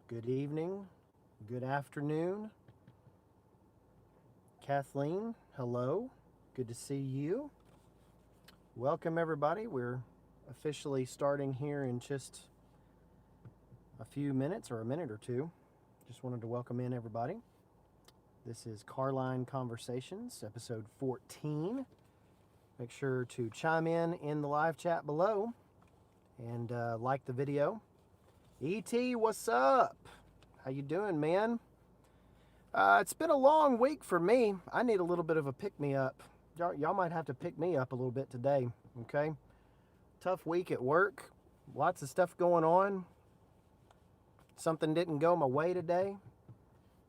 Good evening, good afternoon. Kathleen, hello. Good to see you. Welcome, everybody. We're officially starting here in just a few minutes or a minute or two. Just wanted to welcome in everybody. This is Carline Conversations, episode 14. Make sure to chime in the live chat below and like the video. E.T., what's up? How you doing, man? It's been a long week for me. I need a little bit of a pick-me-up. Y'all might have to pick me up a little bit today, okay? Tough week at work. Lots of stuff going on. Something didn't go my way today.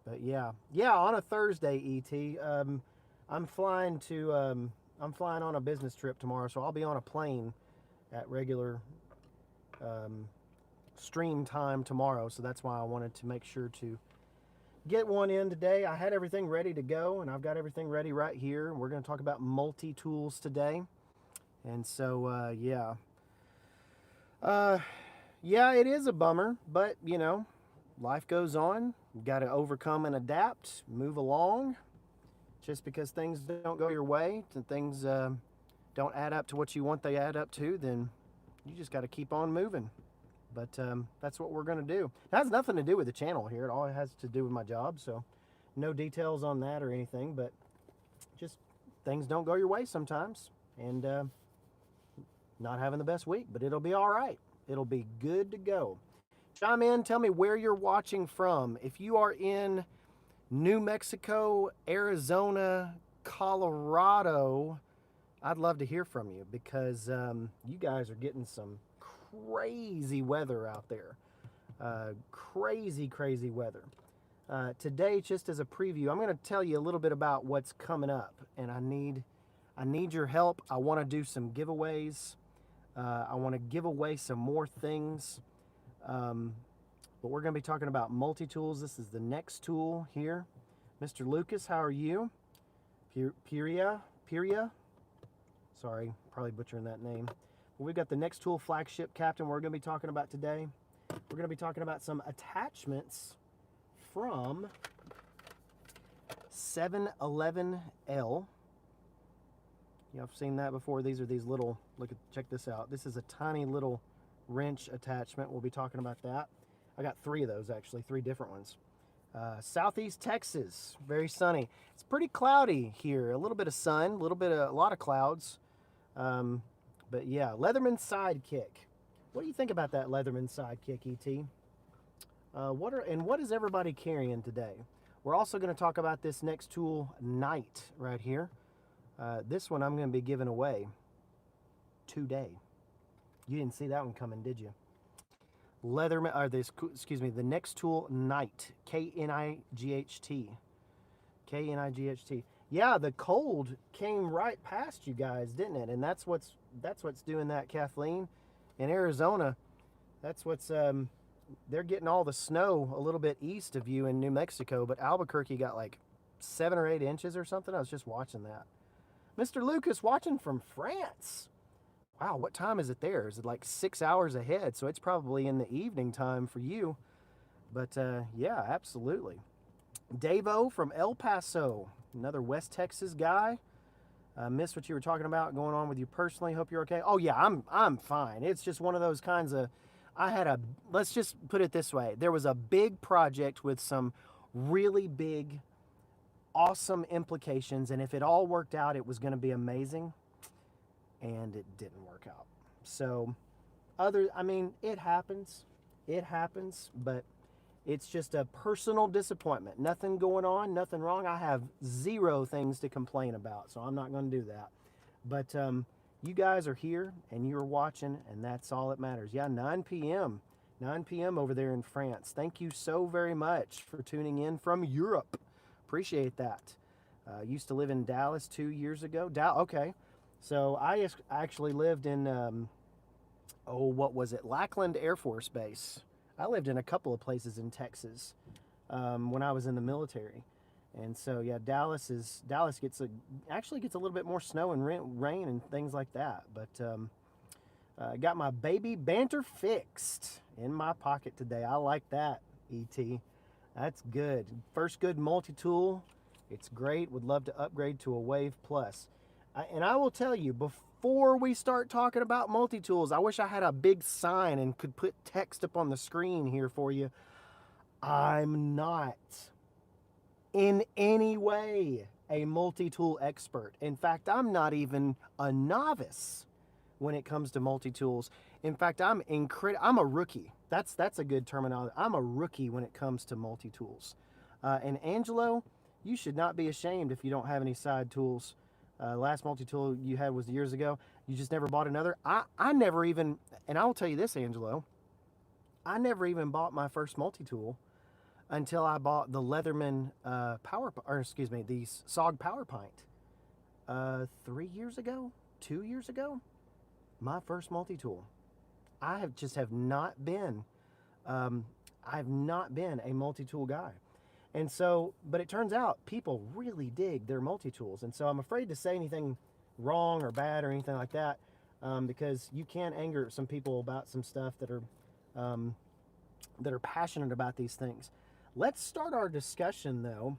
But yeah, on a Thursday, E.T., I'm flying on a business trip tomorrow, so I'll be on a plane at regular stream time tomorrow, so that's why I wanted to make sure to get one in today. I had everything ready to go, and I've got everything ready right here. We're going to talk about multi-tools today, and so yeah, it is a bummer, but you know, life goes on. You got to overcome and adapt, move along. Just because things don't go your way and things don't add up to what you want they add up to, then you just got to keep on moving. But that's what we're going to do. It has nothing to do with the channel here. It all has to do with my job. So no details on that or anything. But just things don't go your way sometimes. And not having the best week. But it'll be all right. It'll be good to go. Chime in. Tell me where you're watching from. If you are in New Mexico, Arizona, Colorado, I'd love to hear from you. Because you guys are getting some crazy weather out there. Crazy weather. Today, just as a preview, I'm going to tell you a little bit about what's coming up, and I need your help. I want to do some giveaways. I want to give away some more things. But we're going to be talking about multi-tools. This is the Nexttool here. Mr. Lucas, how are you? Piria? Sorry, probably butchering that name. We've got the Nexttool Flagship, Captain, we're going to be talking about today. We're going to be talking about some attachments from 711L. You know, I've seen that before. These are these little, check this out. This is a tiny little wrench attachment. We'll be talking about that. I got 3 of those, actually, 3 different ones. Southeast Texas, very sunny. It's pretty cloudy here. A little bit of sun, a lot of clouds. But yeah, Leatherman Sidekick. What do you think about that Leatherman Sidekick, ET? What is everybody carrying today? We're also going to talk about this Nexttool Night right here. This one I'm going to be giving away today. You didn't see that one coming, did you? The Nexttool Night, K-N-I-G-H-T. K-N-I-G-H-T. Yeah, the cold came right past you guys, didn't it? And that's what's doing that, Kathleen. In Arizona, that's what's they're getting all the snow a little bit east of you in New Mexico, but Albuquerque got like 7 or 8 inches or something. I was just watching that. Mr. Lucas watching from France. Wow, what time is it there? Is it like 6 hours ahead? So it's probably in the evening time for you. But yeah, absolutely. Davo from El Paso, another West Texas guy. Missed what you were talking about going on with you personally. Hope you're okay. Oh yeah, I'm fine. It's just one of those kinds of, let's just put it this way. There was a big project with some really big, awesome implications, and if it all worked out, it was going to be amazing, and it didn't work out. So, it happens, but it's just a personal disappointment. Nothing going on, nothing wrong. I have 0 things to complain about, so I'm not going to do that. But you guys are here, and you're watching, and that's all that matters. Yeah, 9 p.m. 9 p.m. over there in France. Thank you so very much for tuning in from Europe. Appreciate that. Used to live in Dallas 2 years ago. Okay. So I actually lived in, what was it? Lackland Air Force Base. I lived in a couple of places in Texas when I was in the military. And so, yeah, Dallas actually gets a little bit more snow and rain and things like that. But I got my baby banter fixed in my pocket today. I like that. ET. That's good. First good multi-tool. It's great. Would love to upgrade to a Wave Plus. And I will tell you, before we start talking about multi-tools, I wish I had a big sign and could put text up on the screen here for you. I'm not in any way a multi-tool expert. In fact, I'm not even a novice when it comes to multi-tools. In fact, I'm a rookie. That's a good terminology. I'm a rookie when it comes to multi-tools. And Angelo, you should not be ashamed if you don't have any side tools. Last multi-tool you had was years ago. You just never bought another. I never even, and I will tell you this, Angelo, I never even bought my first multi-tool until I bought the Leatherman the SOG Power Pint 3 years ago, 2 years ago. My first multi-tool. I've not been a multi-tool guy. And so, but it turns out people really dig their multi-tools. And so I'm afraid to say anything wrong or bad or anything like that, because you can anger some people about some stuff that are passionate about these things. Let's start our discussion though.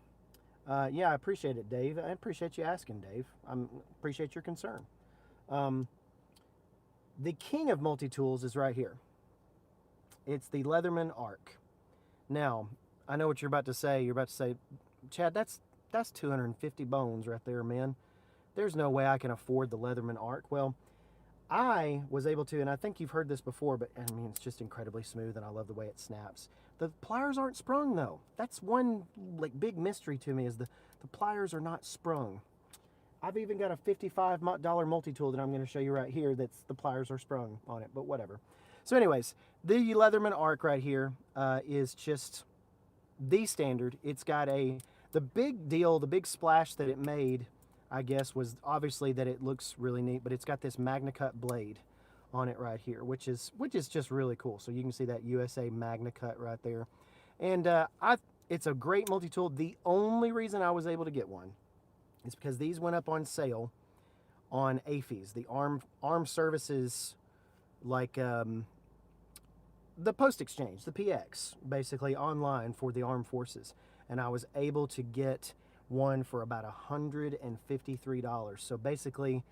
Yeah, I appreciate it, Dave. I appreciate you asking, Dave. I appreciate your concern. The king of multi-tools is right here. It's the Leatherman Arc. Now, I know what you're about to say. You're about to say, Chad, that's 250 bones right there, man. There's no way I can afford the Leatherman Arc. Well, I was able to, and I think you've heard this before, but I mean, it's just incredibly smooth, and I love the way it snaps. The pliers aren't sprung, though. That's one like big mystery to me, is the pliers are not sprung. I've even got a $55 multi-tool that I'm going to show you right here that's the pliers are sprung on it, but whatever. So anyways, the Leatherman Arc right here is just the standard. It's got the big deal, the big splash that it made, I guess, was obviously that it looks really neat, but it's got this MagnaCut blade on it right here, which is just really cool. So you can see that USA MagnaCut right there. And it's a great multi-tool. The only reason I was able to get one is because these went up on sale on AFES, the Armed Services, like the Post Exchange, the PX, basically online for the Armed Forces. And I was able to get one for about $153. So basically,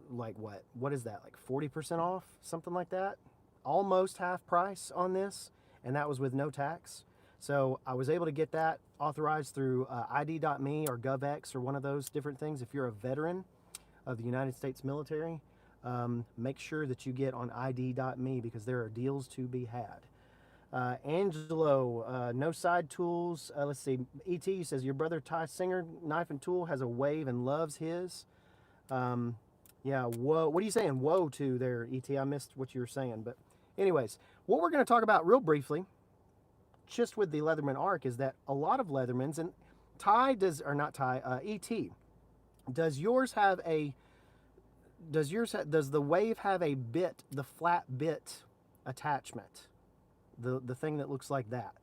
like what is that, like 40% off, something like that? Almost half price on this, and that was with no tax. So I was able to get that authorized through ID.me or GovX or one of those different things. If you're a veteran of the United States military, make sure that you get on ID.me because there are deals to be had. Angelo, no side tools. Let's see. ET says, your brother Ty Singer, knife and tool, has a Wave and loves his. Yeah, whoa. What are you saying whoa to there, ET? I missed what you were saying. But anyways, what we're going to talk about real briefly, just with the Leatherman Arc, is that a lot of Leathermans, and Ty does, or not Ty, ET, does the Wave have a bit, the flat bit attachment? The thing that looks like that.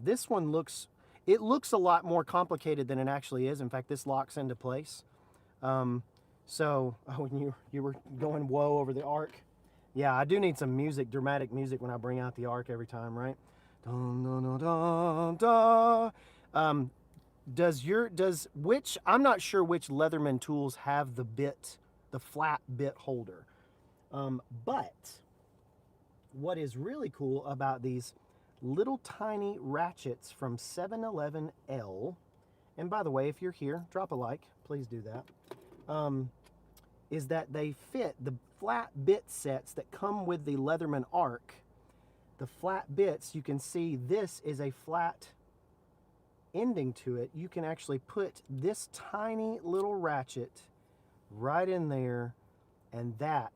This one looks a lot more complicated than it actually is. In fact, this locks into place. So, when you were going whoa over the Arc. Yeah, I do need some music, dramatic music, when I bring out the Arc every time, right? Dun, dun, dun, dun, dun. I'm not sure which Leatherman tools have the flat bit holder. But what is really cool about these little tiny ratchets from 711L, and by the way, if you're here, drop a like, please do that, is that they fit the flat bit sets that come with the Leatherman Arc. The flat bits, you can see this is a flat ending to it. You can actually put this tiny little ratchet right in there, and that,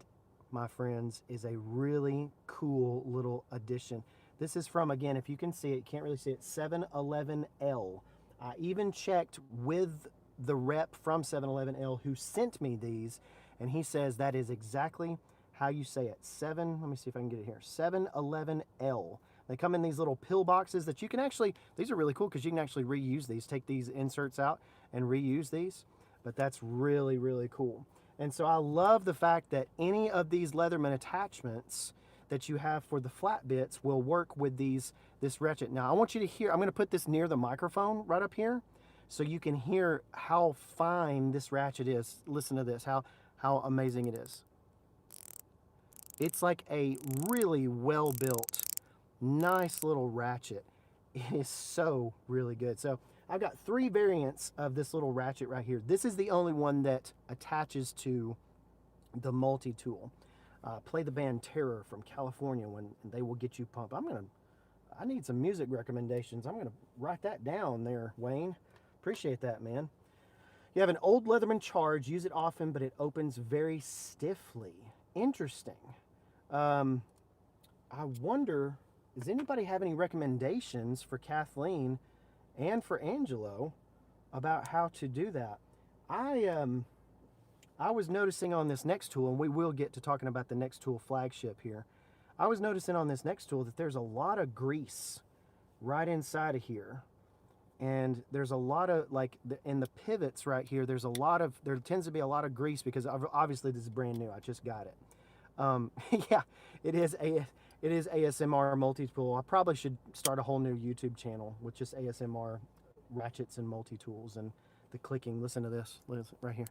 my friends, is a really cool little addition. This is from, again, if you can see it, you can't really see it, 711L. I even checked with the rep from 711L who sent me these, and he says that is exactly how you say it. Let me see if I can get it here. 711L. They come in these little pill boxes that you can actually, these are really cool because you can actually reuse these. Take these inserts out and reuse these. But that's really, really cool. And so I love the fact that any of these Leatherman attachments, that you have for the flat bits will work with this ratchet. Now I want you to hear, I'm going to put this near the microphone right up here so you can hear how fine this ratchet is. Listen to this, how amazing it is. It's like a really well built, nice little ratchet. It is so really good. So I've got 3 variants of this little ratchet right here. This is the only one that attaches to the multi-tool. Play the band Terror from California when they will get you pumped. I need some music recommendations. I'm gonna write that down there, Wayne. Appreciate that, man. You have an old Leatherman charge, use it often, but it opens very stiffly. Interesting. I wonder, does anybody have any recommendations for Kathleen and for Angelo about how to do that? I was noticing on this Nexttool, and we will get to talking about the Nexttool Flagship here. I was noticing on this Nexttool that there's a lot of grease right inside of here. And there's a lot of, like, in the pivots right here, there tends to be a lot of grease because obviously this is brand new. I just got it. Yeah, it is ASMR multi-tool. I probably should start a whole new YouTube channel with just ASMR ratchets and multi-tools and the clicking. Listen to this. Listen right here.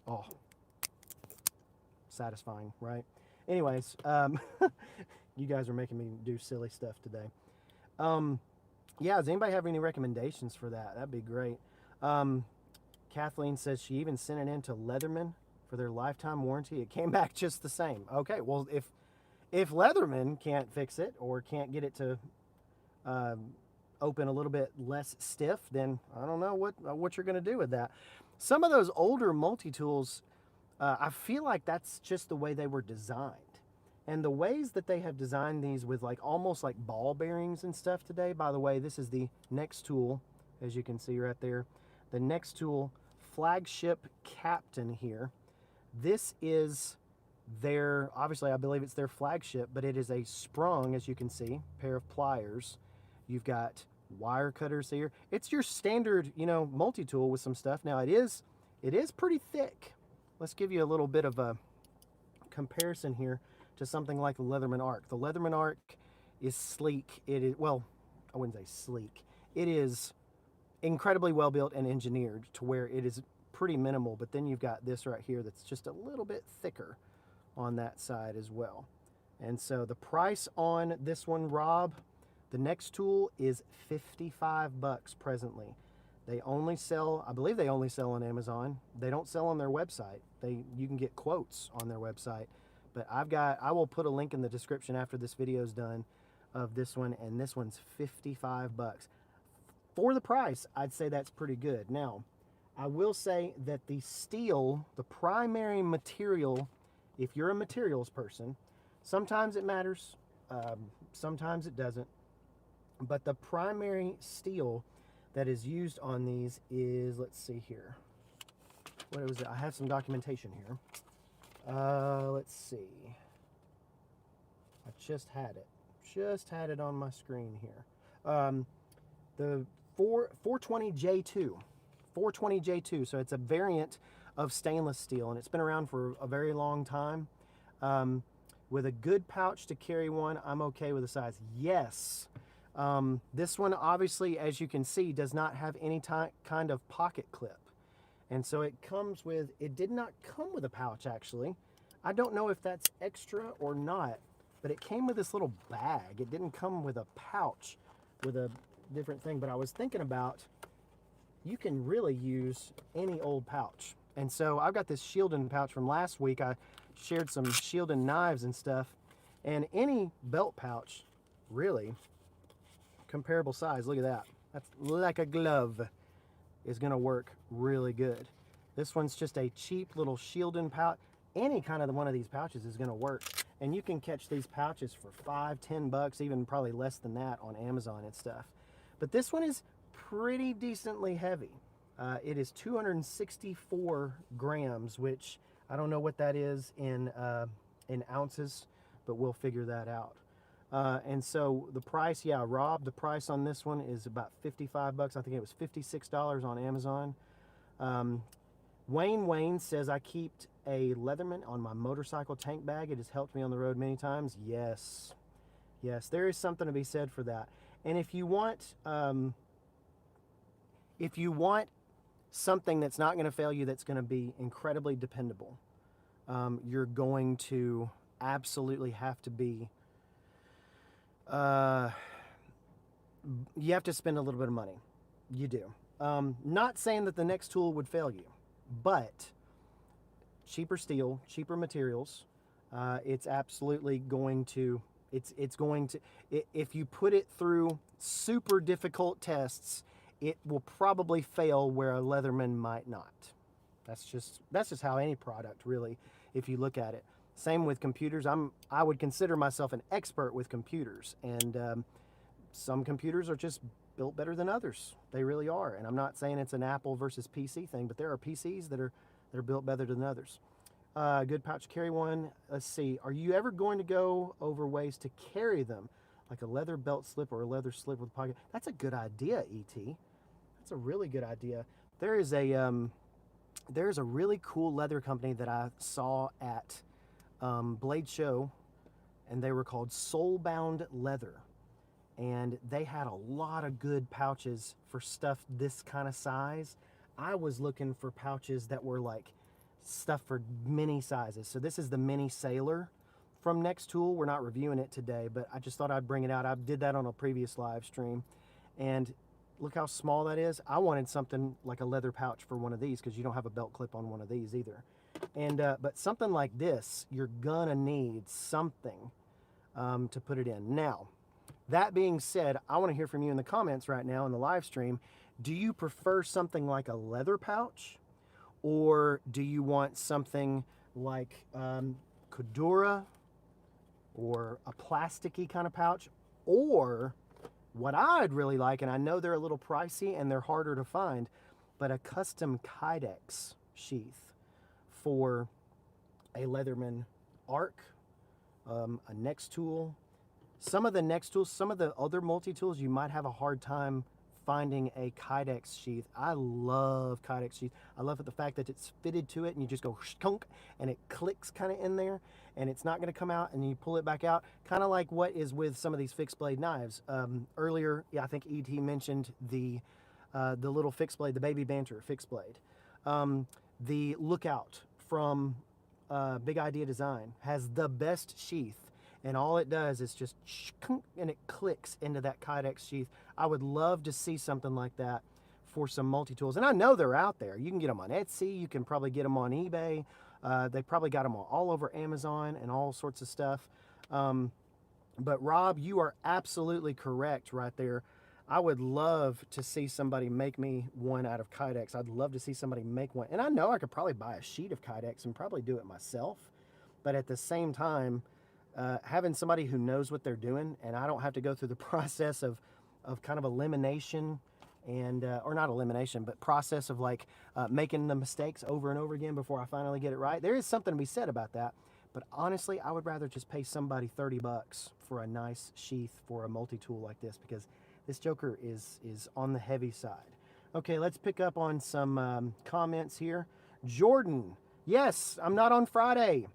Oh, satisfying, right? Anyways, you guys are making me do silly stuff today. Yeah, does anybody have any recommendations for that? That'd be great. Kathleen says she even sent it in to Leatherman for their lifetime warranty. It came back just the same. Okay, well, if Leatherman can't fix it or can't get it to open a little bit less stiff, then I don't know what you're going to do with that. Some of those older multi-tools, I feel like that's just the way they were designed. And the ways that they have designed these with like almost like ball bearings and stuff today, by the way, this is the Nexttool, as you can see right there, the Nexttool Flagship Captain here. This is their, obviously I believe it's their flagship, but it is a sprung, as you can see, pair of pliers. You've got wire cutters here. It's your standard, you know, multi-tool with some stuff. Now it is pretty thick. Let's give you a little bit of a comparison here to something like the Leatherman Arc. The Leatherman Arc is sleek. It is, well, I wouldn't say sleek. It is incredibly well built and engineered to where it is pretty minimal, but then you've got this right here that's just a little bit thicker on that side as well. And so the price on this one, Rob, the Nexttool is $55 presently. They only sell, I believe they only sell on Amazon. They don't sell on their website. You can get quotes on their website. But I will put a link in the description after this video is done of this one, and this one's $55. For the price, I'd say that's pretty good. Now, I will say that the steel, the primary material, if you're a materials person, sometimes it matters, sometimes it doesn't. But the primary steel that is used on these is, let's see here. What was it? I have some documentation here. Let's see. I just had it on my screen here. The 420J2, 420J2. So it's a variant of stainless steel, and it's been around for a very long time. With a good pouch to carry one, I'm okay with the size. Yes. This one, obviously, as you can see, does not have any kind of pocket clip. And so it comes with, it did not come with a pouch, actually. I don't know if that's extra or not, but it came with this little bag. It didn't come with a pouch with a different thing, but I was thinking about, you can really use any old pouch. And so I've got this shielding pouch from last week. I shared some shielding knives and stuff, and any belt pouch, really, comparable size, look at that. That's like a glove, is gonna work really good. This one's just a cheap little shielding pouch. Any kind of one of these pouches is gonna work. And you can catch these pouches for $5, $10, even probably less than that on Amazon and stuff. But this one is pretty decently heavy. It is 264 grams, which I don't know what that is in ounces, but we'll figure that out. And so the price, yeah, Rob, the price on this one is about $55. I think it was $56 on Amazon. Wayne says, I a Leatherman on my motorcycle tank bag. It has helped me on the road many times. Yes. Yes, there is something to be said for that. And if you want something that's not going to fail you, that's going to be incredibly dependable, you're going to absolutely have to be, you have to spend a little bit of money. You do. Not saying that the Nexttool would fail you, but cheaper steel, cheaper materials, it's absolutely going to, it's going to, if you put it through super difficult tests, it will probably fail where a Leatherman might not. That's just how any product really, if you look at it. Same with computers. I would consider myself an expert with computers, and some computers are just built better than others. They really are. And I'm not saying it's an Apple versus PC thing, but there are PCs that are built better than others. Good pouch to carry one. Let's see. Are you ever going to go over ways to carry them, like a leather belt slip or a leather slip with a pocket? That's a good idea, ET. That's a really good idea. There's a really cool leather company that I saw at Blade Show, and they were called Soulbound Leather. And they had a lot of good pouches for stuff this kind of size. I was looking for pouches that were like stuff for mini sizes. So this is the mini Sailor from Nexttool. We're not reviewing it today, but I just thought I'd bring it out. I did that on a previous live stream. And look how small that is. I wanted something like a leather pouch for one of these, because you don't have a belt clip on one of these either. And but something like this, you're gonna need something to put it in. Now, that being said, I want to hear from you in the comments right now in the live stream. Do you prefer something like a leather pouch, or do you want something like Cordura, or a plasticky kind of pouch, or what I'd really like, and I know they're a little pricey and they're harder to find, but a custom Kydex sheath for a Leatherman Arc, a Nexttool. Some of the Nexttools, some of the other multi-tools, you might have a hard time finding a Kydex sheath. I love Kydex sheath. I love the fact that it's fitted to it, and you just go shtunk, and it clicks kind of in there, and it's not going to come out, and you pull it back out, kind of like what is with some of these fixed blade knives. Earlier, yeah, I think ET mentioned the little fixed blade, the Baby Banter fixed blade. The Lookout from Big Idea Design has the best sheath. And all it does is just and it clicks into that Kydex sheath. I would love to see something like that for some multi-tools. And I know they're out there. You can get them on Etsy. You can probably get them on eBay. They probably got them all over Amazon and all sorts of stuff. But Rob, you are absolutely correct right there. I would love to see somebody make me one out of Kydex. I'd love to see somebody make one. And I know I could probably buy a sheet of Kydex and probably do it myself. But at the same time, having somebody who knows what they're doing, and I don't have to go through the process of kind of elimination, and or not elimination, but process of like making the mistakes over and over again before I finally get it right. There is something to be said about that, but honestly, I would rather just pay somebody $30 for a nice sheath for a multi-tool like this, because this joker is on the heavy side. Okay, let's pick up on some comments here. Jordan, yes, I'm not on Friday.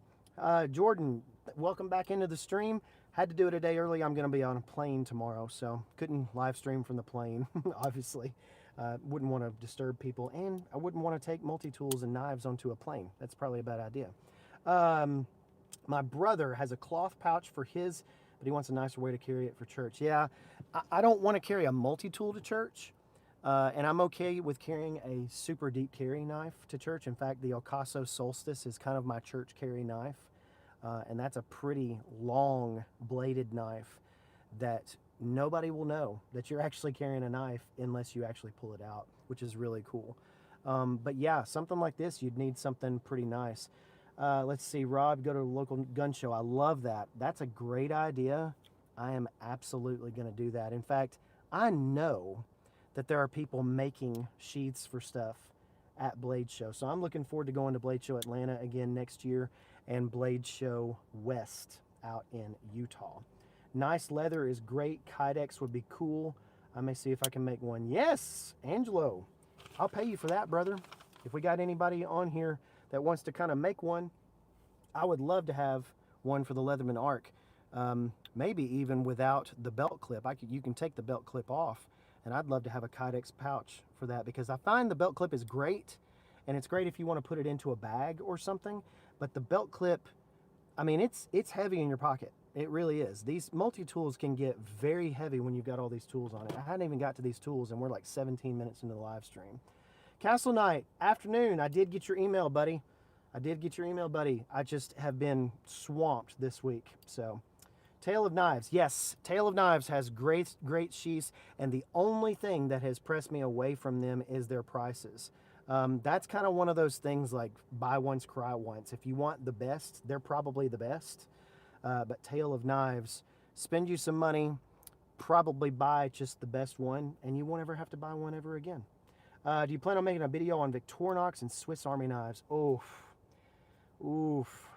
Jordan, welcome back into the stream. Had to do it a day early. I'm going to be on a plane tomorrow, so couldn't live stream from the plane, obviously. Wouldn't want to disturb people, and I wouldn't want to take multi-tools and knives onto a plane. That's probably a bad idea. My brother has a cloth pouch for his, but he wants a nicer way to carry it for church. Yeah, I don't want to carry a multi-tool to church, and I'm okay with carrying a super deep carry knife to church. In fact, the Ocaso Solstice is kind of my church carry knife. And that's a pretty long bladed knife that nobody will know that you're actually carrying a knife unless you actually pull it out, which is really cool. But yeah, something like this, you'd need something pretty nice. Let's see, Rob, go to a local gun show. I love that. That's a great idea. I am absolutely going to do that. In fact, I know that there are people making sheaths for stuff at Blade Show. So I'm looking forward to going to Blade Show Atlanta again next year, and Blade Show West out in Utah. Nice leather is great. Kydex would be cool. I may see if I can make one. Yes, Angelo, I'll pay you for that, brother. If we got anybody on here that wants to kind of make one, I would love to have one for the Leatherman Arc. Maybe even without the belt clip. You can take the belt clip off, and I'd love to have a Kydex pouch for that, because I find the belt clip is great, and it's great if you want to put it into a bag or something. But the belt clip, I mean, it's heavy in your pocket. It really is. These multi-tools can get very heavy when you've got all these tools on it. I hadn't even got to these tools, and we're like 17 minutes into the live stream. Castle Knight, afternoon. I did get your email, buddy. I did get your email, buddy. I just have been swamped this week. So, Tale of Knives. Yes, Tale of Knives has great sheaths, and the only thing that has pressed me away from them is their prices. That's kind of one of those things like buy once, cry once. If you want the best, they're probably the best. But Tale of Knives, spend you some money, probably buy just the best one, and you won't ever have to buy one ever again. Do you plan on making a video on Victorinox and Swiss Army knives? Oof. Oof.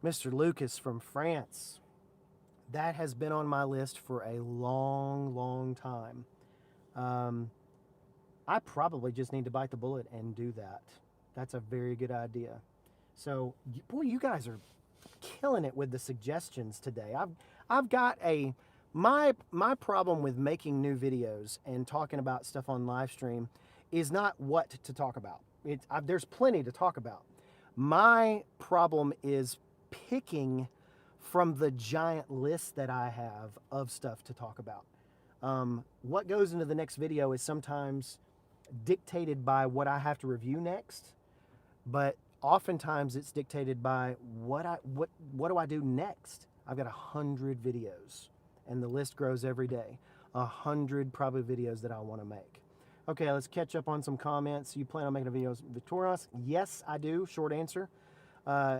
Mr. Lucas from France. That has been on my list for a long, long time. I probably just need to bite the bullet and do that. That's a very good idea. So, boy, you guys are killing it with the suggestions today. I've got my problem with making new videos and talking about stuff on live stream is not what to talk about. There's plenty to talk about. My problem is picking from the giant list that I have of stuff to talk about. What goes into the next video is sometimes dictated by what I have to review next, but oftentimes it's dictated by what do I do next. I've got 100 videos, and the list grows every day. 100 probably videos that I want to make. Okay, let's catch up on some comments. You plan on making a video with Victorinox? Yes, I do. Short answer.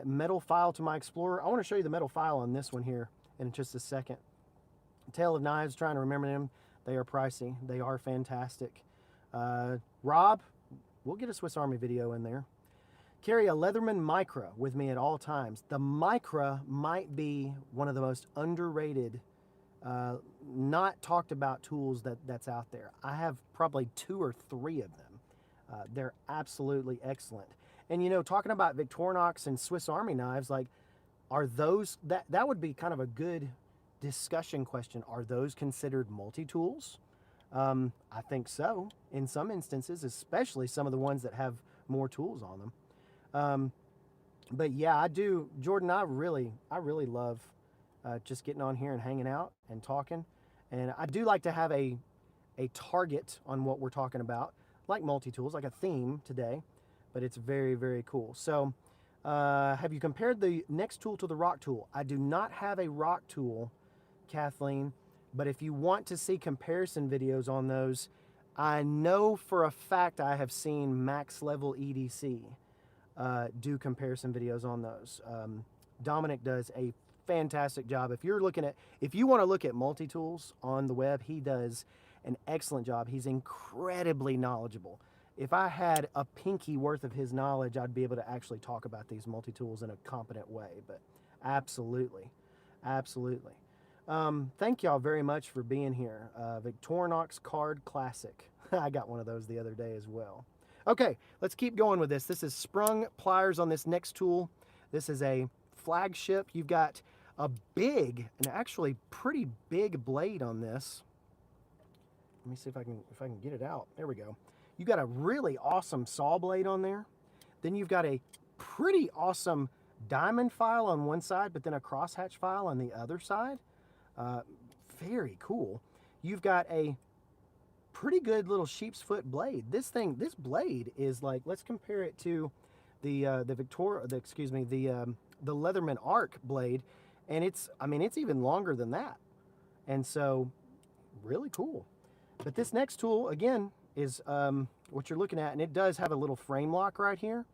Metal file to my Explorer. I want to show you the metal file on this one here in just a second. Tale of Knives, trying to remember them. They are pricey. They are fantastic. Rob, we'll get a Swiss Army video in there. Carry a Leatherman Micra with me at all times. The Micra might be one of the most underrated, not talked about tools that's out there. I have probably 2 or 3 of them. They're absolutely excellent. And you know, talking about Victorinox and Swiss Army knives, like, are those, that would be kind of a good discussion question. Are those considered multi-tools? I think so in some instances, especially some of the ones that have more tools on them. But yeah, I do, Jordan, I really love just getting on here and hanging out and talking. And I do like to have a target on what we're talking about, like multi-tools, like a theme today, but it's very, very cool. So have you compared the Nexttool to the rock tool? I do not have a rock tool, Kathleen, but if you want to see comparison videos on those, I know for a fact I have seen Max Level EDC do comparison videos on those. Dominic does a fantastic job. If you want to look at multi-tools on the web, he does an excellent job. He's incredibly knowledgeable. If I had a pinky worth of his knowledge, I'd be able to actually talk about these multi-tools in a competent way. But absolutely, absolutely. Thank y'all very much for being here. Victorinox Card Classic. I got one of those the other day as well. Okay, let's keep going with this. This is sprung pliers on this Nexttool. This is a flagship. You've got a big, and actually pretty big blade on this. Let me see if I can get it out. There we go. You got a really awesome saw blade on there. Then you've got a pretty awesome diamond file on one side, but then a crosshatch file on the other side. Very cool. You've got a pretty good little sheep's foot blade. This blade is like, let's compare it to the Leatherman Arc blade, and it's even longer than that, and so really cool. But this Nexttool again is what you're looking at, and it does have a little frame lock right here.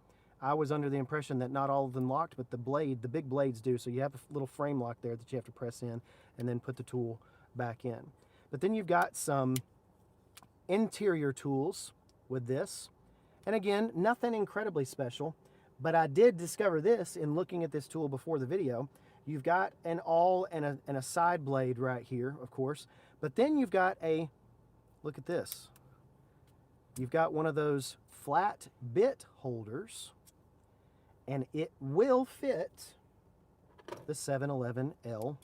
I was under the impression that not all of them locked, but the big blades do. So you have a little frame lock there that you have to press in and then put the tool back in. But then you've got some interior tools with this. And again, nothing incredibly special, but I did discover this in looking at this tool before the video. You've got an awl and a side blade right here, of course, but then you've got look at this. You've got one of those flat bit holders and it will fit the 711L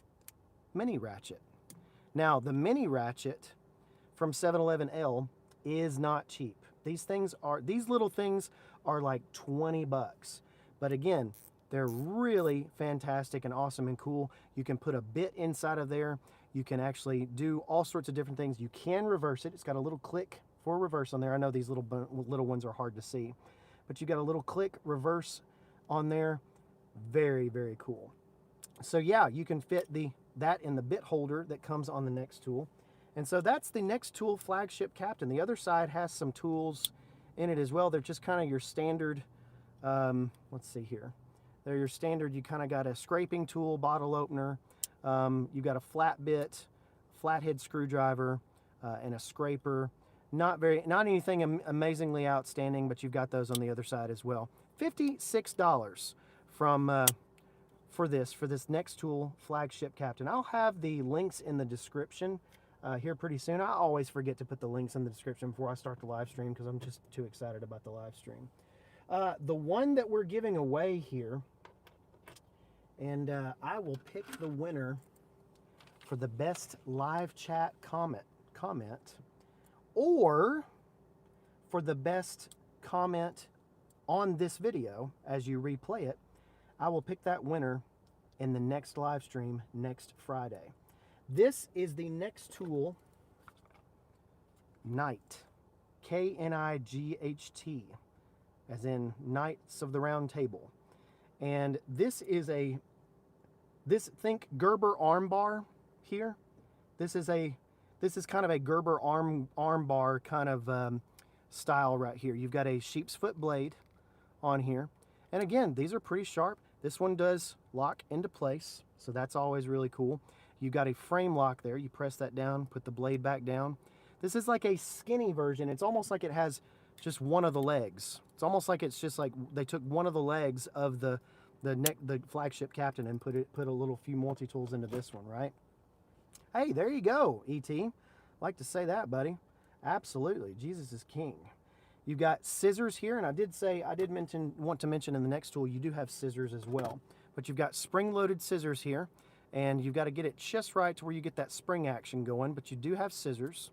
mini ratchet. Now, the mini ratchet from 711L is not cheap. These little things are like 20 bucks. But again, they're really fantastic and awesome and cool. You can put a bit inside of there. You can actually do all sorts of different things. You can reverse it. It's got a little click for reverse on there. I know these little ones are hard to see, but you got a little click reverse on there. Very, very cool. So yeah, you can fit that in the bit holder that comes on the Nexttool. And so that's the Nexttool Flagship Captain. The other side has some tools in it as well. They're just kind of your standard, let's see here. They're your standard, you kind of got a scraping tool, bottle opener. You've got a flat bit, flathead screwdriver, and a scraper. Not anything amazingly outstanding, but you've got those on the other side as well. $56 for this Nexttool Flagship Captain. I'll have the links in the description here pretty soon. I always forget to put the links in the description before I start the live stream because I'm just too excited about the live stream. The one that we're giving away here, and I will pick the winner for the best live chat comment, or for the best comment on this video as you replay it. I will pick that winner in the next live stream next Friday. This is the Nexttool Knight, K-N-I-G-H-T, as in Knights of the Round Table. And this is think Gerber arm bar here. This is kind of a Gerber arm bar kind of style right here. You've got a sheep's foot blade on here. And again, these are pretty sharp. This one does lock into place, so that's always really cool. You've got a frame lock there. You press that down, put the blade back down. This is like a skinny version. It's almost like it has just one of the legs. It's almost like it's just like they took one of the legs of the Flagship Captain and put a few multi-tools into this one, right? Hey, there you go, E.T. Like to say that, buddy. Absolutely. Jesus is king. You've got scissors here, and I did want to mention in the Nexttool you do have scissors as well. But you've got spring-loaded scissors here, and you've got to get it just right to where you get that spring action going, but you do have scissors.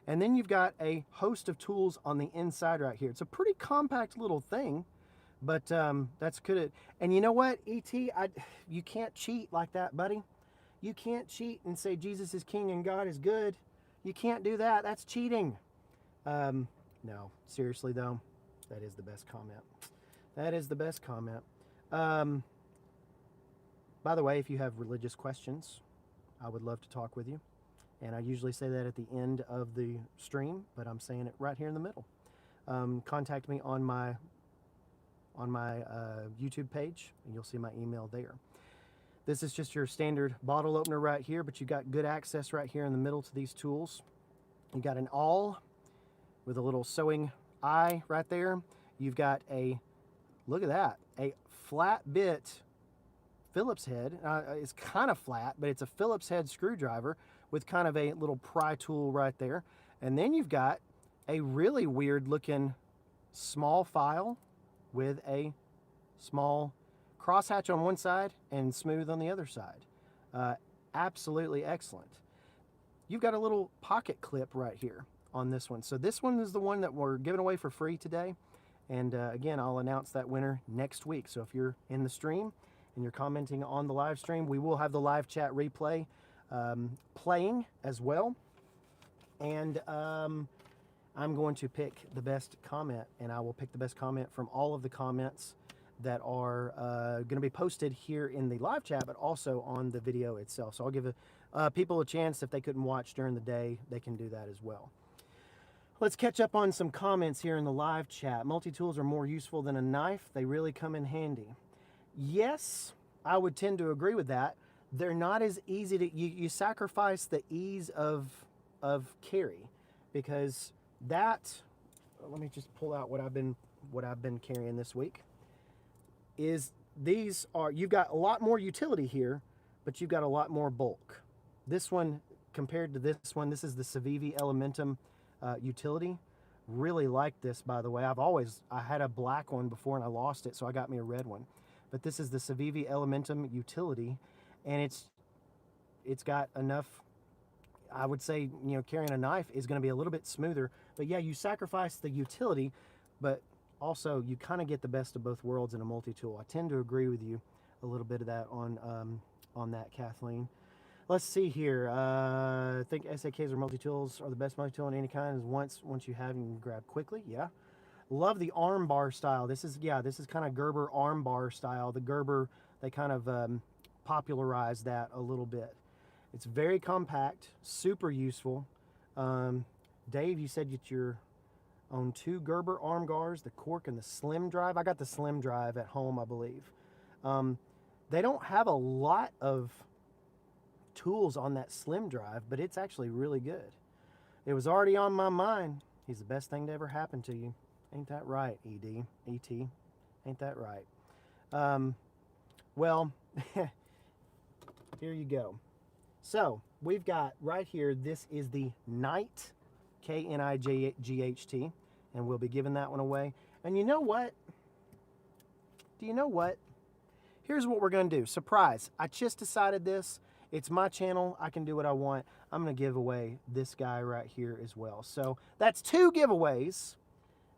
And then you've got a host of tools on the inside right here. It's a pretty compact little thing, but that's good. And you know what, E.T., you can't cheat like that, buddy. You can't cheat and say Jesus is king and God is good. You can't do that. That's cheating. No, seriously though, that is the best comment. That is the best comment. By the way, if you have religious questions, I would love to talk with you. And I usually say that at the end of the stream, but I'm saying it right here in the middle. Contact me on my YouTube page, and you'll see my email there. This is just your standard bottle opener right here, but you've got good access right here in the middle to these tools. You got an awl with a little sewing eye right there. You've got look at that, a flat bit Phillips head. It's kind of flat, but it's a Phillips head screwdriver with kind of a little pry tool right there. And then you've got a really weird looking small file with a small crosshatch on one side and smooth on the other side. Absolutely excellent. You've got a little pocket clip right here on this one. So this one is the one that we're giving away for free today. And again, I'll announce that winner next week. So if you're in the stream and you're commenting on the live stream, we will have the live chat replay playing as well. And I'm going to pick the best comment, and I will pick the best comment from all of the comments that are going to be posted here in the live chat, but also on the video itself. So I'll give people a chance. If they couldn't watch during the day, they can do that as well. Let's catch up on some comments here in the live chat. Multi-tools are more useful than a knife. They really come in handy. Yes, I would tend to agree with that. They're not as easy to, you sacrifice the ease of carry, because that, let me just pull out what I've been carrying this week, is these are, you've got a lot more utility here, but you've got a lot more bulk. This one compared to this one, this is the Civivi Elementum utility Really like this, by the way. I had a black one before and I lost it, so I got me a red one. But this is the Civivi Elementum Utility, and it's got enough, I would say, you know, carrying a knife is going to be a little bit smoother. But yeah, you sacrifice the utility, but also you kind of get the best of both worlds in a multi-tool. I tend to agree with you a little bit of that on that, Kathleen. Let's see here. I think SAKs or multi-tools are the best multi-tool in any kind. Is once you have them, you can grab quickly. Yeah. Love the arm bar style. This is kind of Gerber arm bar style. The Gerber, they kind of popularized that a little bit. It's very compact, super useful. Dave, you said that you're on 2 Gerber arm guards, the cork and the slim drive. I got the slim drive at home, I believe. They don't have a lot of tools on that slim drive, but it's actually really good. It was already on my mind. He's the best thing to ever happen to you. Ain't that right, E.T.? Ain't that right? Well, here you go. So we've got right here, this is the Knight, K-N-I-G-H-T, and we'll be giving that one away. And you know what? Do you know what? Here's what we're going to do. Surprise. I just decided this. It's my channel. I can do what I want. I'm going to give away this guy right here as well. So that's 2 giveaways.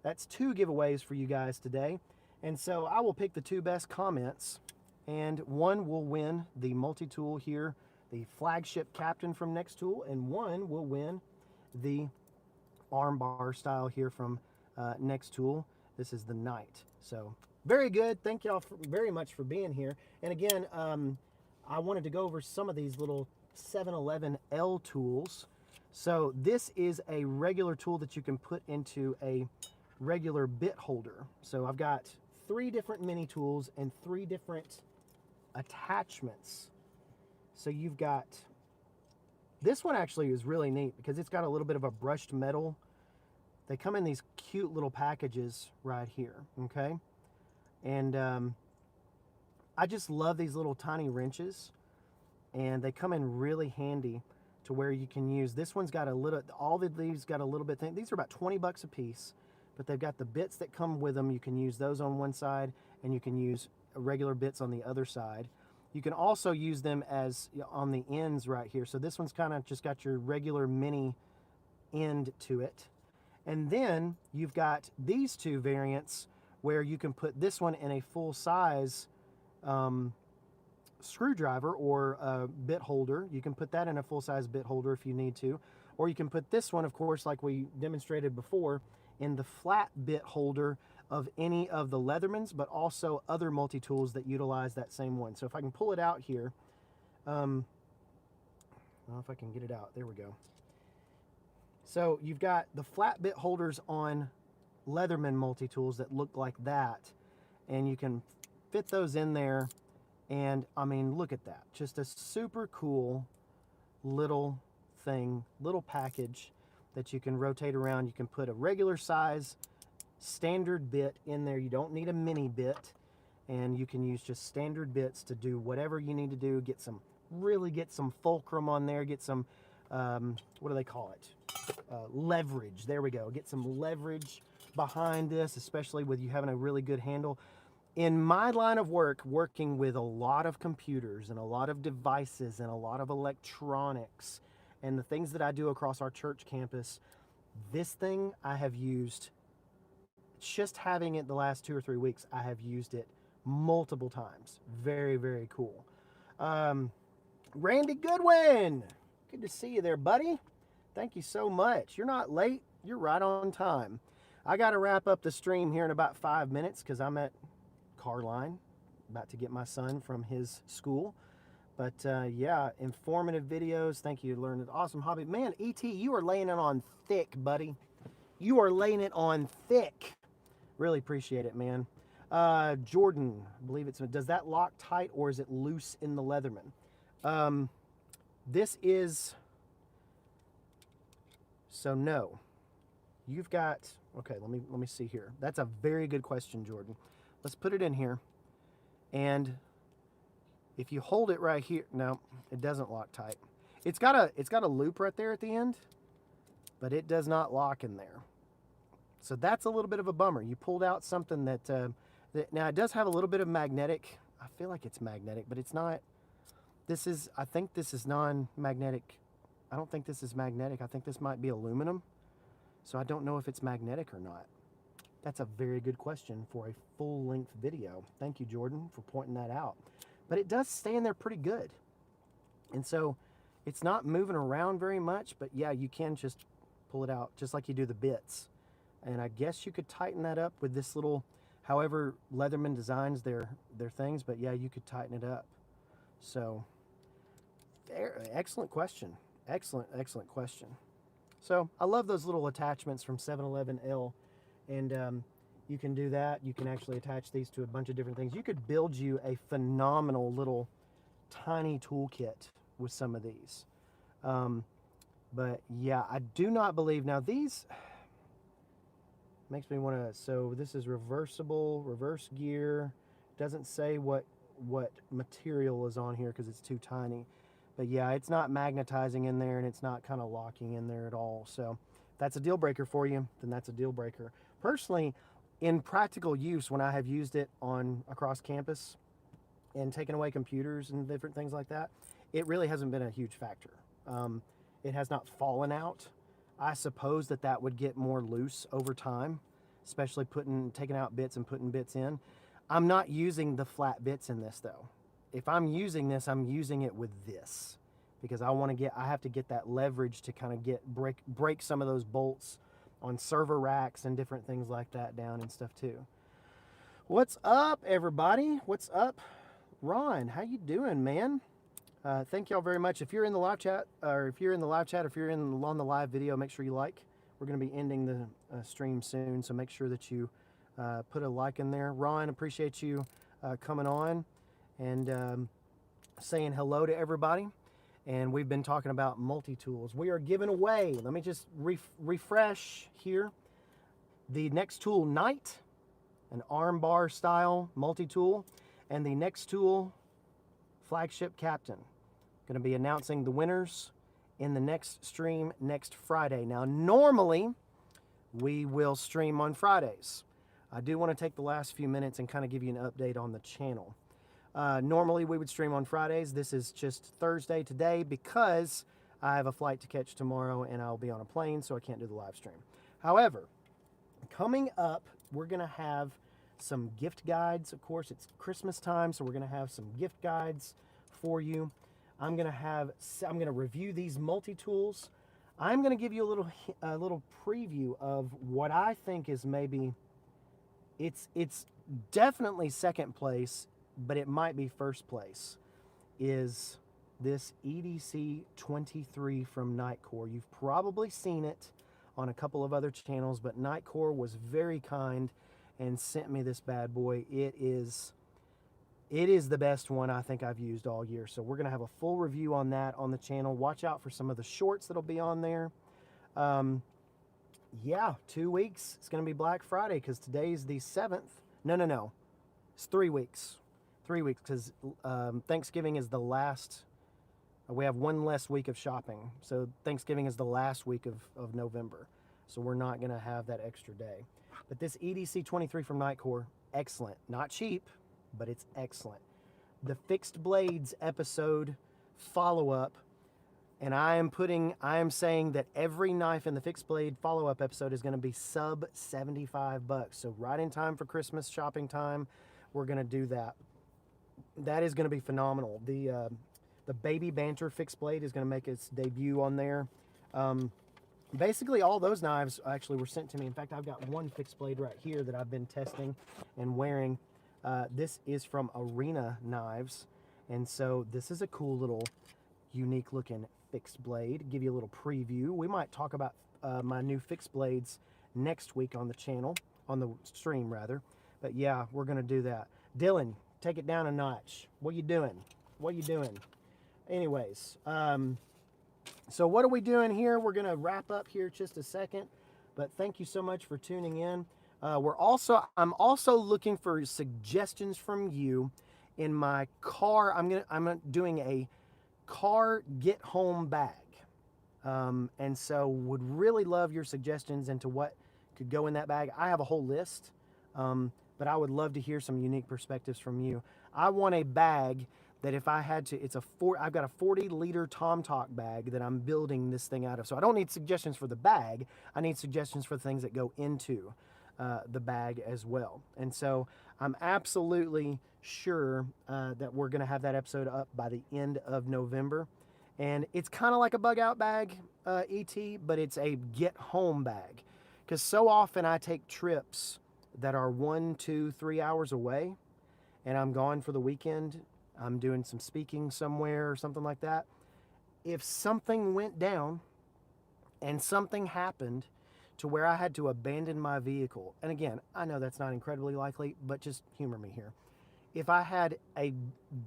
That's 2 giveaways for you guys today. And so I will pick the 2 best comments, and one will win the multi-tool here, the flagship captain from Nexttool, and one will win the armbar style here from Nexttool. This is the Knight. So very good. Thank y'all very much for being here. And again, I wanted to go over some of these little 711 L tools. So this is a regular tool that you can put into a regular bit holder. So I've got 3 different mini tools and 3 different attachments. So you've got, this one actually is really neat because it's got a little bit of a brushed metal. They come in these cute little packages right here, okay? And I just love these little tiny wrenches, and they come in really handy to where you can use, this one's got a little, all of these got a little bit thing. These are about 20 bucks a piece, but they've got the bits that come with them. You can use those on one side, and you can use regular bits on the other side. You can also use them as on the ends right here. So this one's kind of just got your regular mini end to it. And then you've got these 2 variants where you can put this one in a full size screwdriver or bit holder. You can put that in a full size bit holder if you need to. Or you can put this one, of course, like we demonstrated before, in the flat bit holder of any of the Leathermans, but also other multi-tools that utilize that same one. So if I can pull it out here, I don't know if I can get it out. There we go. So you've got the flat bit holders on Leatherman multi-tools that look like that, and you can fit those in there. And I mean, look at that. Just a super cool little thing, little package that you can rotate around. You can put a regular size standard bit in there. You don't need a mini bit, and you can use just standard bits to do whatever you need to do. Really get some fulcrum on there, get some what do they call it, leverage. There we go. Get some leverage behind this, especially with you having a really good handle. In my line of work, working with a lot of computers and a lot of devices and a lot of electronics and the things that I do across our church campus, this thing I have used, just having it the last 2 or 3 weeks, I have used it multiple times. Very, very cool. Randy Goodwin, good to see you there, buddy. Thank you so much. You're not late. You're right on time. I got to wrap up the stream here in about 5 minutes because I'm at Carline, about to get my son from his school. But yeah, informative videos. Thank you. Learned an awesome hobby. Man, E.T., you are laying it on thick, buddy. You are laying it on thick. Really appreciate it, man. Jordan, I believe it's, does that lock tight or is it loose in the Leatherman? This is, so no. You've got, okay, let me see here. That's a very good question, Jordan. Let's put it in here. And if you hold it right here, no, it doesn't lock tight. It's got a loop right there at the end, but it does not lock in there. So that's a little bit of a bummer. You pulled out something that, now it does have a little bit of magnetic. I feel like it's magnetic, but it's not. This is, I think this is non-magnetic. I don't think this is magnetic. I think this might be aluminum. So I don't know if it's magnetic or not. That's a very good question for a full-length video. Thank you, Jordan, for pointing that out. But it does stay in there pretty good. And so it's not moving around very much, but yeah, you can just pull it out just like you do the bits. And I guess you could tighten that up with this little, however Leatherman designs their things, but yeah, you could tighten it up. So, excellent question. Excellent question. So I love those little attachments from 711L, and you can do that. You can actually attach these to a bunch of different things. You could build you a phenomenal little tiny toolkit with some of these. But yeah, I do not believe, now these makes me want to, so this is reversible, reverse gear. Doesn't say what material is on here because it's too tiny. But yeah, it's not magnetizing in there, and it's not kind of locking in there at all. So if that's a deal breaker for you, then that's a deal breaker. Personally, in practical use, when I have used it across campus and taken away computers and different things like that, it really hasn't been a huge factor. It has not fallen out. I suppose that would get more loose over time, especially taking out bits and putting bits in. I'm not using the flat bits in this though. If I'm using this, I'm using it with this because I have to get that leverage to kind of break some of those bolts on server racks and different things like that down and stuff too. What's up, everybody? What's up? Ron, how you doing, man? Thank y'all very much. If you're in the live chat, on the live video, make sure you like. We're going to be ending the stream soon, so make sure that you put a like in there. Ron, appreciate you coming on and saying hello to everybody. And we've been talking about multi-tools. We are giving away, let me just refresh here, the Nexttool Knight, an arm bar style multi-tool, and the Nexttool Flagship Captain. Going to be announcing the winners in the next stream next Friday. Now, normally we will stream on Fridays. I do want to take the last few minutes and kind of give you an update on the channel. Normally we would stream on Fridays. This is just Thursday today because I have a flight to catch tomorrow and I'll be on a plane, so I can't do the live stream. However, coming up, we're going to have some gift guides. Of course, it's Christmas time, so we're going to have some gift guides for you. I'm going to review these multi-tools. I'm going to give you a little preview of what I think is maybe, it's definitely second place, but it might be first place, is this EDC 23 from Nightcore. You've probably seen it on a couple of other channels, but Nightcore was very kind and sent me this bad boy. It is the best one I think I've used all year. So we're going to have a full review on that on the channel. Watch out for some of the shorts that'll be on there. Yeah, 2 weeks. It's going to be Black Friday because today's the 7th. No. It's 3 weeks. 3 weeks because Thanksgiving is the last. We have one less week of shopping. So Thanksgiving is the last week of November. So we're not going to have that extra day. But this EDC 23 from Nightcore, excellent. Not cheap, but it's excellent. The Fixed Blades episode follow-up, and I am saying that every knife in the Fixed Blade follow-up episode is going to be sub $75. So right in time for Christmas shopping time, we're going to do that. That is going to be phenomenal. The Baby Banter Fixed Blade is going to make its debut on there. Basically, all those knives actually were sent to me. In fact, I've got one Fixed Blade right here that I've been testing and wearing. This is from Arena Knives, and so this is a cool little unique looking fixed blade. Give you a little preview. We might talk about my new fixed blades next week on the channel, on the stream rather, but yeah, we're gonna do that. Dylan, take it down a notch. What you doing? Anyways, so what are we doing here? We're gonna wrap up here just a second, but thank you so much for tuning in. I'm also looking for suggestions from you in my car. I'm doing a car get home bag. And so would really love your suggestions into what could go in that bag. I have a whole list, but I would love to hear some unique perspectives from you. I want a bag that if I had to, I've got a 40-liter Tom Talk bag that I'm building this thing out of. So I don't need suggestions for the bag. I need suggestions for the things that go into the bag as well. And so I'm absolutely sure that we're going to have that episode up by the end of November. And it's kind of like a bug out bag, ET, but it's a get home bag. Because so often I take trips that are 1, 2, 3 hours away, and I'm gone for the weekend. I'm doing some speaking somewhere or something like that. If something went down and something happened to where I had to abandon my vehicle, and again, I know that's not incredibly likely, but just humor me here. If I had a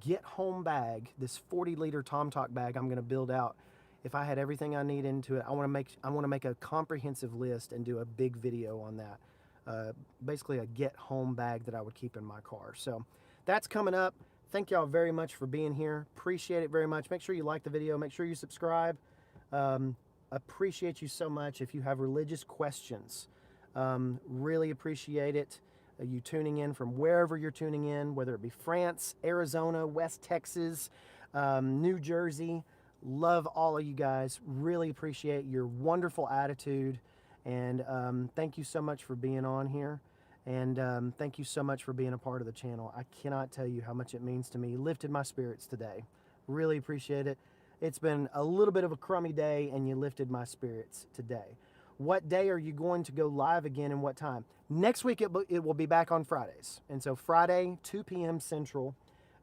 get home bag, this 40-liter Tom Talk bag I'm going to build out, if I had everything I need into it, I want to make a comprehensive list and do a big video on that. Basically a get home bag that I would keep in my car. So that's coming up. Thank y'all very much for being here. Appreciate it very much. Make sure you like the video. Make sure you subscribe. Appreciate you so much. If you have religious questions, really appreciate it. You tuning in from wherever you're tuning in, whether it be France, Arizona, West Texas, New Jersey. Love all of you guys. Really appreciate your wonderful attitude. And thank you so much for being on here. And thank you so much for being a part of the channel. I cannot tell you how much it means to me. You lifted my spirits today. Really appreciate it. It's been a little bit of a crummy day, and you lifted my spirits today. What day are you going to go live again, and what time? Next week, it will be back on Fridays. And so Friday, 2 p.m. Central,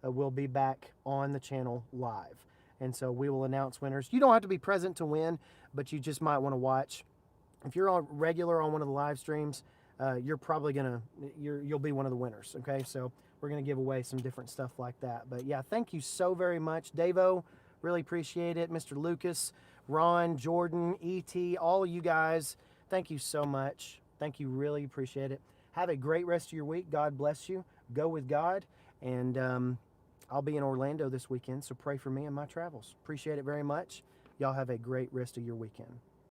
we'll be back on the channel live. And so we will announce winners. You don't have to be present to win, but you just might want to watch. If you're on regular on one of the live streams, you're probably you'll be one of the winners. Okay, so we're gonna give away some different stuff like that. But yeah, thank you so very much, Davo. Really appreciate it, Mr. Lucas, Ron, Jordan, ET, all of you guys. Thank you so much. Thank you, really appreciate it. Have a great rest of your week. God bless you. Go with God, and I'll be in Orlando this weekend, so pray for me and my travels. Appreciate it very much. Y'all have a great rest of your weekend.